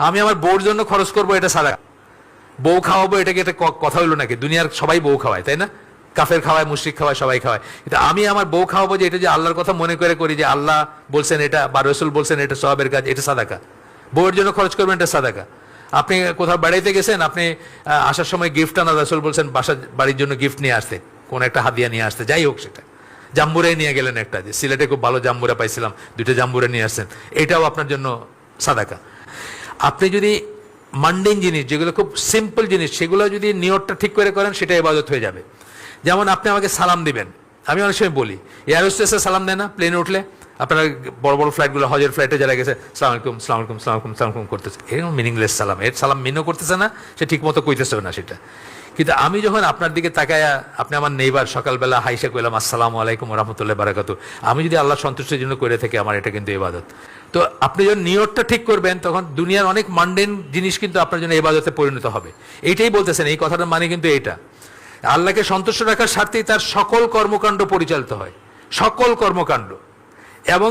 আমি আমার বউর জন্য খরচ করবো, এটা সাদাকা। বউ খাওয়াবো, এটাকে এটা কথা হইলো নাকি? দুনিয়ার সবাই বউ খাওয়ায়, তাই না? কাফের খাওয়ায়, মুশরিক খাওয়ায়, সবাই খাওয়ায়। কিন্তু আমি আমার বউ খাওয়াবো যে এটা যে আল্লাহর কথা মনে করে করি, যে আল্লাহ বলছেন এটা বা রসুল বলছেন এটা সওয়াবের কাজ, এটা সাদাকা। বউয়ের জন্য খরচ করবেন, এটা সাদাকা। আপনি কোথাও বেড়াইতে গেছেন, আপনি আসার সময় গিফট আনা, রসুল বলছেন বাড়ির জন্য গিফট নিয়ে আসতে, কোন একটা হাদিয়া নিয়ে আসতে, যাই হোক সেটা। জাম্বুরাই নিয়ে গেলেন একটা, যে সিলেটে খুব ভালো জাম্বুরা পাইছিলাম, 2টা জাম্বুরা নিয়ে আসছেন, এটাও আপনার জন্য সাদাকা। আপনি যদি মান্ডিন জিনিস, যেগুলো খুব সিম্পল জিনিস, সেগুলো যদি নিয়তটা ঠিক করে করেন, সেটা ইবাদত হয়ে যাবে। যেমন আপনি আমাকে সালাম দিবেন, আমি অনেক সময় বলি, এয়ার হোস্টেসে সালাম দেয় না প্লেনে উঠলে? আপনারা বড় বড় ফ্লাইটগুলো, হজের ফ্লাইটে যারা গেছে, সালাম আলাইকুম, সালাম আলাইকুম, সালাম আলাইকুম, সালাম আলাইকুম করতেছে, এরকম মিনিংলেস সালাম, এর সালাম মিনও করতেছে না, সে ঠিক মতো কইতেছে না সেটা। কিন্তু আমি যখন আপনার দিকে তাকায়া, আপনি আমার নেইবার, সকালবেলা হাইসা কইলাম আসসালামু আলাইকুম রহমতুল্লাহ বারাকাতু, আমি যদি আল্লাহ সন্তুষ্টির জন্য করে থাকি, আমার এটা কিন্তু ইবাদত। তো আপনি যখন নিয়তটা ঠিক করবেন, তখন দুনিয়ার অনেক মান্ডেন জিনিস কিন্তু আপনার জন্য ইবাদতে পরিণত হবে। এইটাই বলতেছেন, এই কথাটার মানে কিন্তু এইটা। আল্লাহকে সন্তুষ্ট রাখার স্বার্থেই তার সকল কর্মকাণ্ড পরিচালিত হয়, সকল কর্মকাণ্ড। এবং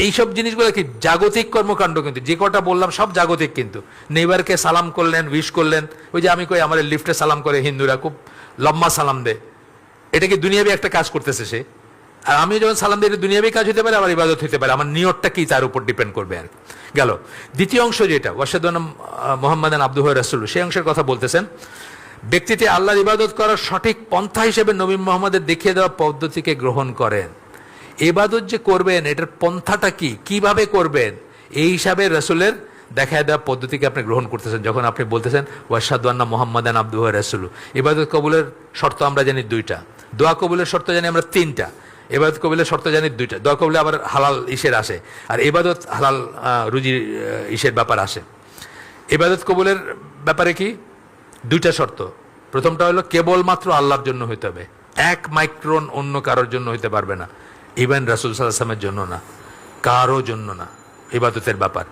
এইসব জিনিসগুলো কি জাগতিক কর্মকাণ্ড, কিন্তু যে কটা বললাম সব জাগতিক। কিন্তু নেইবারকে সালাম করলেন, উইশ করলেন, ওই যে আমি কই আমার লিফটে সালাম করে হিন্দুরা, খুব লম্বা সালাম দেয়, এটা কি দুনিয়াবি একটা কাজ করতেছে সে? আর আমি যখন সালাম দিই, এটা দুনিয়াবি কাজ হতে পারে, আমার ইবাদত হতে পারে, আমার নিয়তটা কি তার উপর ডিপেন্ড করবে। আর গেল দ্বিতীয় অংশ, যেটা ওয়াশহাদু আন্না মুহাম্মাদান আবদুহু ওয়া রাসূলুহু, সেই অংশের কথা বলতেছেন। ব্যক্তিটি আল্লাহর ইবাদত করার সঠিক পন্থা হিসেবে নবী মুহাম্মদের দেখিয়ে দেওয়া পদ্ধতিকে গ্রহণ করেন। ইবাদত যে করবেন, এটার পন্থাটা কি, কিভাবে করবেন, এই হিসাবে রাসূলের দেখায় দেওয়া পদ্ধতিকে আপনি গ্রহণ করতেছেন। যখন আপনি বলতেছেন ওয়াশহাদু আন্না মুহাম্মাদান আবদুহু ওয়া রাসূলুহু, ইবাদত কবুলের শর্ত আমরা জানি 2টা, দোয়া কবুলের শর্ত জানি আমরা 3টা, ইবাদত কবুলের শর্ত জানি 2টা। দোয়া কবুলে আবার হালাল ইসের আসে, আর ইবাদত হালাল রুজি ইসের ব্যাপার আসে। ইবাদত কবুলের ব্যাপারে কি 2টা শর্ত। প্রথমটা হলো কেবলমাত্র আল্লাহর জন্য হইতে হবে, 1 মাইক্রন অন্য কারোর জন্য হইতে পারবে না, ইভেন রাসূল সাল্লাল্লাহু আলাইহি ওয়াসাল্লামের জন্য না, কারো জন্য না, ইবাদতের ব্যাপার।